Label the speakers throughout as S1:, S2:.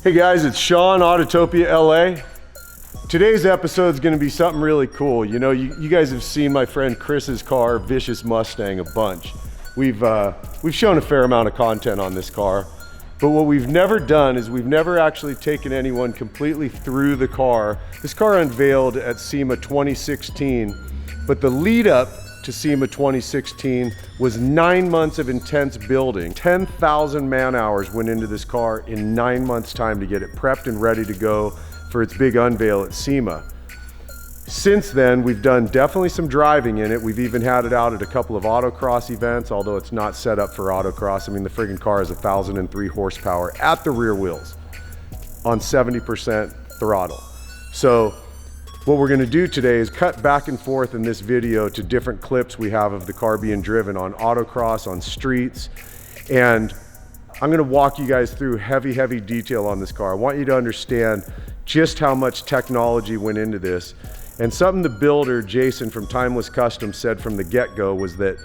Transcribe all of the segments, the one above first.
S1: Hey guys, it's Sean, Autotopia LA. Today's episode is going to be something really cool. You know, you guys have seen my friend Chris's car, Vicious Mustang, a bunch. We've shown a fair amount of content on this car, but what we've never done is we've never actually taken anyone completely through the car. This car unveiled at SEMA 2016, but the lead up to SEMA 2016 was 9 months of intense building. 10,000 man hours went into this car in 9 months time to get it prepped and ready to go for its big unveil at SEMA. Since then, we've done definitely some driving in it. We've even had it out at a couple of autocross events, although it's not set up for autocross. I mean, the friggin' car has 1,003 horsepower at the rear wheels on 70% throttle. So what we're gonna do today is cut back and forth in this video to different clips we have of the car being driven on autocross, on streets, and I'm gonna walk you guys through heavy detail on this car. I want you to understand just how much technology went into this. And something the builder, Jason from Timeless Custom, said from the get-go was that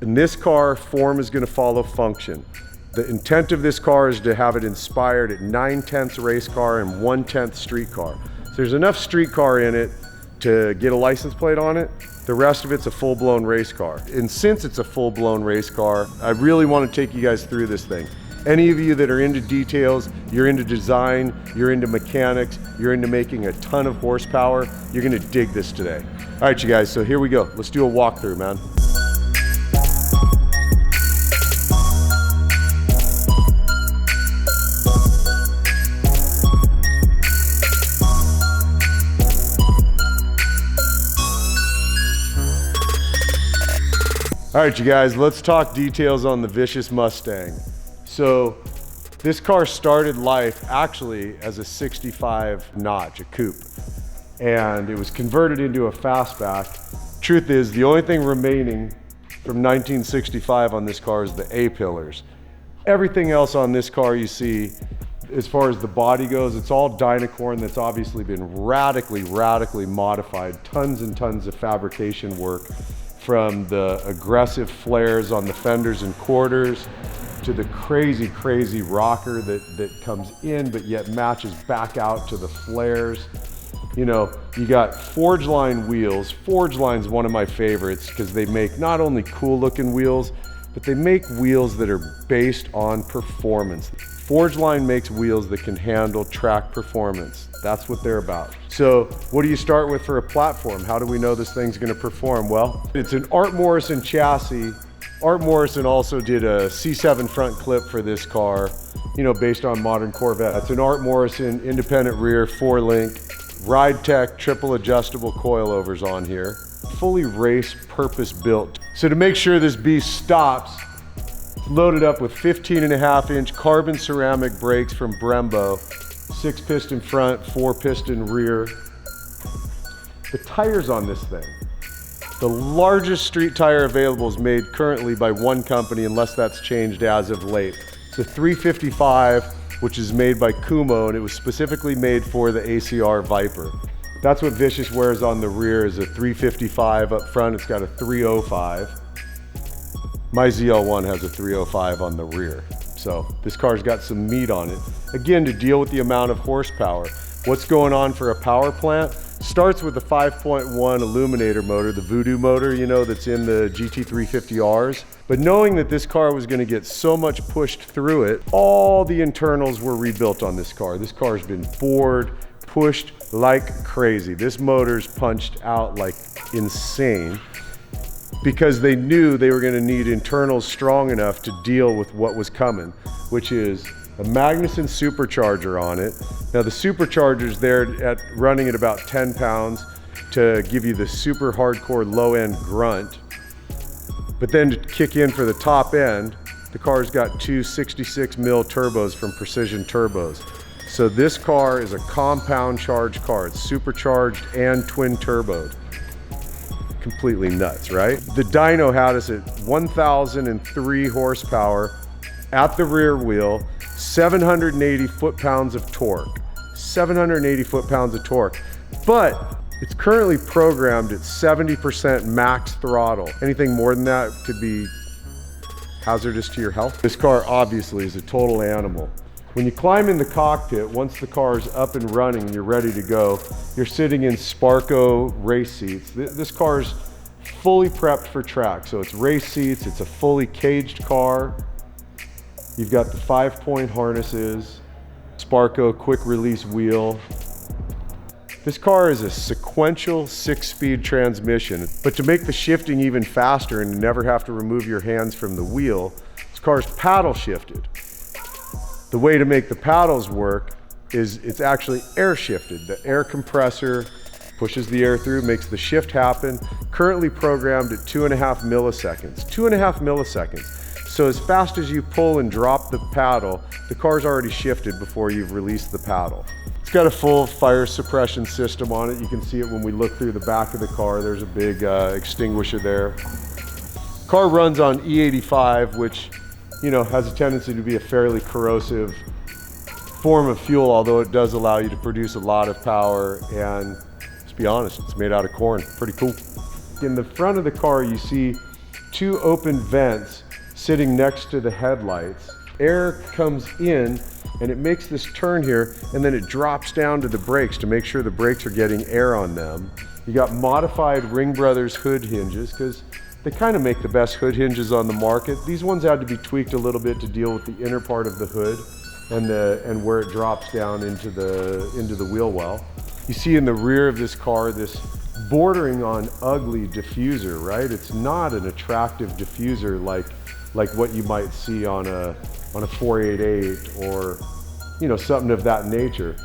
S1: in this car, form is gonna follow function. The intent of this car is to have it inspired at 9/10 race car and 1/10 street car. So there's enough street car in it to get a license plate on it. The rest of it's a full-blown race car. And since it's a full-blown race car, I really wanna take you guys through this thing. Any of you that are into details, you're into design, you're into mechanics, you're into making a ton of horsepower, you're gonna dig this today. All right, you guys, so here we go. Let's do a walkthrough, man. All right, you guys, let's talk details on the Vicious Mustang. So this car started life actually as a 65 notch, a coupe, and it was converted into a fastback. Truth is, the only thing remaining from 1965 on this car is the A-pillars. Everything else on this car you see, as far as the body goes, it's all dyno that's obviously been radically modified. Tons and tons of fabrication work, from the aggressive flares on the fenders and quarters to the crazy rocker that comes in but yet matches back out to the flares. You know, you got Forge Line wheels. Forge Line's one of my favorites because they make not only cool looking wheels, but they make wheels that are based on performance. Forge Line makes wheels that can handle track performance. That's what they're about. So what do you start with for a platform? How do we know this thing's gonna perform? Well, it's an Art Morrison chassis. Art Morrison also did a C7 front clip for this car, you know, based on modern Corvette. It's an Art Morrison independent rear 4-link, Ride Tech triple adjustable coilovers on here, fully race purpose built. So to make sure this beast stops, loaded up with 15.5-inch carbon ceramic brakes from Brembo, 6-piston front, 4-piston rear. The tires on this thing, the largest street tire available is made currently by one company, unless that's changed as of late. It's a 355, which is made by Kumo, and it was specifically made for the ACR Viper. That's what Vicious wears on the rear, is a 355 up front. It's got a 305. My ZL1 has a 305 on the rear. So this car's got some meat on it. Again, to deal with the amount of horsepower. What's going on for a power plant? Starts with the 5.1 Illuminator motor, the Voodoo motor, you know, that's in the GT350Rs. But knowing that this car was gonna get so much pushed through it, all the internals were rebuilt on this car. This car's been bored, pushed like crazy. This motor's punched out like insane, because they knew they were gonna need internals strong enough to deal with what was coming, which is a Magnuson supercharger on it. Now the supercharger's there at running at about 10 pounds to give you the super hardcore low end grunt. But then to kick in for the top end, the car's got two 66 mil turbos from Precision Turbos. So this car is a compound charge car. It's supercharged and twin turboed. Completely nuts, right? The dyno had us at 1,003 horsepower at the rear wheel, 780 foot-pounds of torque. 780 foot-pounds of torque. But it's currently programmed at 70% max throttle. Anything more than that could be hazardous to your health. This car obviously is a total animal. When you climb in the cockpit, once the car is up and running and you're ready to go, you're sitting in Sparco race seats. This car is fully prepped for track. So it's race seats, it's a fully caged car. You've got the 5-point harnesses, Sparco quick release wheel. This car is a sequential 6-speed transmission, but to make the shifting even faster and never have to remove your hands from the wheel, this car is paddle shifted. The way to make the paddles work is it's actually air shifted. The air compressor pushes the air through, makes the shift happen, currently programmed at 2.5 milliseconds. 2.5 milliseconds. So as fast as you pull and drop the paddle, the car's already shifted before you've released the paddle. It's got a full fire suppression system on it. You can see it when we look through the back of the car. There's a big extinguisher there. Car runs on E85, which, you know, has a tendency to be a fairly corrosive form of fuel, although it does allow you to produce a lot of power. And let's be honest, it's made out of corn. Pretty cool. In the front of the car, you see 2 open vents sitting next to the headlights. Air comes in and it makes this turn here, and then it drops down to the brakes to make sure the brakes are getting air on them. You got modified Ring Brothers hood hinges, because they kind of make the best hood hinges on the market. These ones had to be tweaked a little bit to deal with the inner part of the hood and where it drops down into the wheel well. You see in the rear of this car this bordering on ugly diffuser, right? It's not an attractive diffuser like what you might see on a 488 or, you know, something of that nature.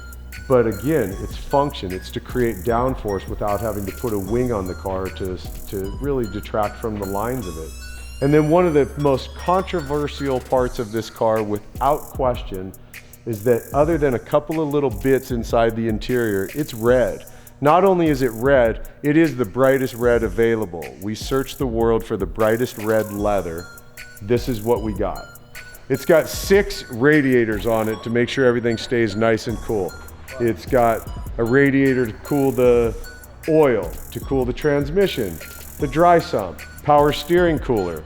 S1: But again, its function, it's to create downforce without having to put a wing on the car to really detract from the lines of it. And then one of the most controversial parts of this car, without question, is that other than a couple of little bits inside the interior, it's red. Not only is it red, it is the brightest red available. We searched the world for the brightest red leather. This is what we got. It's got 6 radiators on it to make sure everything stays nice and cool. It's got a radiator to cool the oil, to cool the transmission, the dry sump, power steering cooler,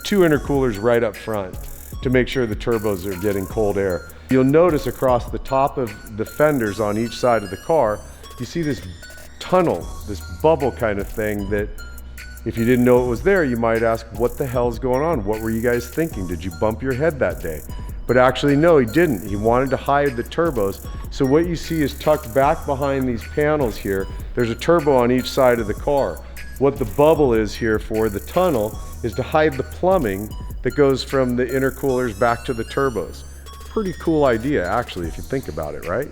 S1: 2 intercoolers right up front to make sure the turbos are getting cold air. You'll notice across the top of the fenders on each side of the car, you see this tunnel, this bubble kind of thing that, if you didn't know it was there, you might ask, what the hell's going on? What were you guys thinking? Did you bump your head that day? But actually, no, he didn't. He wanted to hide the turbos. So what you see is tucked back behind these panels here, there's a turbo on each side of the car. What the bubble is here for, the tunnel, is to hide the plumbing that goes from the intercoolers back to the turbos. Pretty cool idea, actually, if you think about it, right?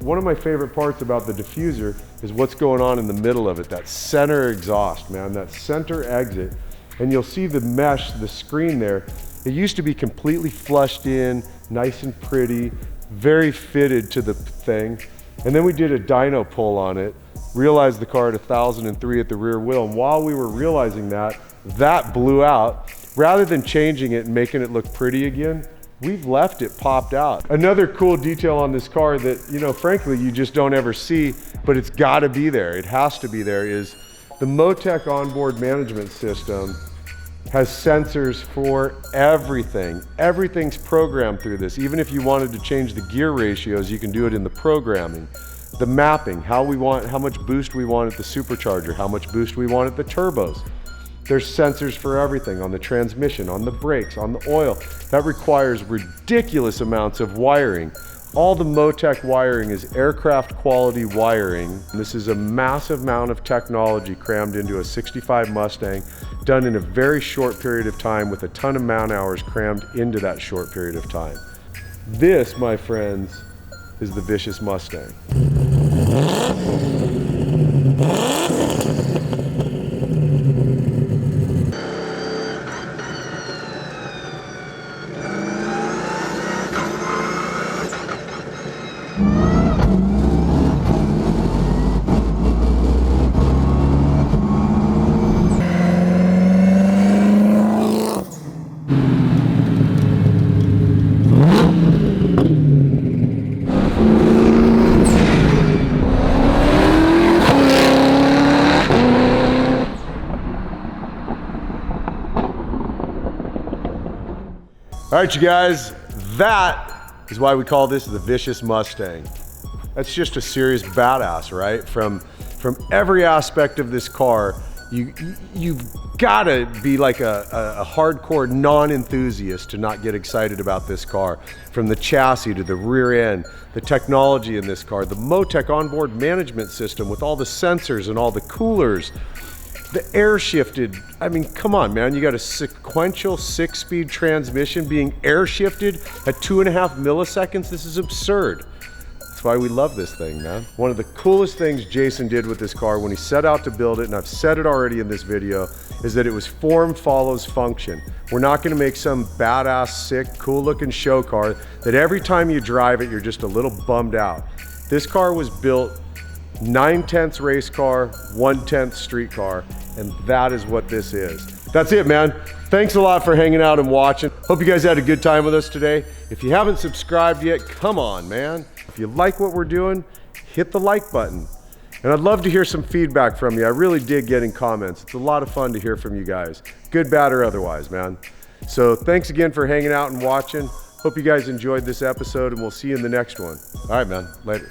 S1: One of my favorite parts about the diffuser is what's going on in the middle of it, that center exhaust, man, that center exit. And you'll see the mesh, the screen there. It used to be completely flushed in, nice and pretty, very fitted to the thing. And then we did a dyno pull on it, realized the car at 1,003 at the rear wheel. And while we were realizing that, that blew out. Rather than changing it and making it look pretty again, we've left it popped out. Another cool detail on this car that, you know, frankly, you just don't ever see, but it's gotta be there, it has to be there, is the Motec onboard management system has sensors for everything. Everything's programmed through this. Even if you wanted to change the gear ratios, you can do it in the programming. The mapping, how much boost we want at the supercharger, how much boost we want at the turbos. There's sensors for everything, on the transmission, on the brakes, on the oil. That requires ridiculous amounts of wiring. All the Motec wiring is aircraft quality wiring. This is a massive amount of technology crammed into a 65 Mustang, done in a very short period of time with a ton of man hours crammed into that short period of time. This, my friends, is the Vicious Mustang. All right, you guys, that is why we call this the Vicious Mustang. That's just a serious badass, right? From every aspect of this car, you've gotta be like a hardcore non-enthusiast to not get excited about this car. From the chassis to the rear end, the technology in this car, the Motec onboard management system with all the sensors and all the coolers, the air shifted. I mean, come on, man. You got a sequential 6-speed transmission being air shifted at 2.5 milliseconds. This is absurd. That's why we love this thing, man. One of the coolest things Jason did with this car when he set out to build it, and I've said it already in this video, is that it was form follows function. We're not gonna make some badass, sick, cool looking show car that every time you drive it, you're just a little bummed out. This car was built 9/10 race car, 1/10 street car, and that is what this is. That's it, man. Thanks a lot for hanging out and watching. Hope you guys had a good time with us today. If you haven't subscribed yet, come on, man. If you like what we're doing, hit the like button. And I'd love to hear some feedback from you. I really dig getting comments. It's a lot of fun to hear from you guys. Good, bad, or otherwise, man. So thanks again for hanging out and watching. Hope you guys enjoyed this episode, and we'll see you in the next one. All right, man. Later.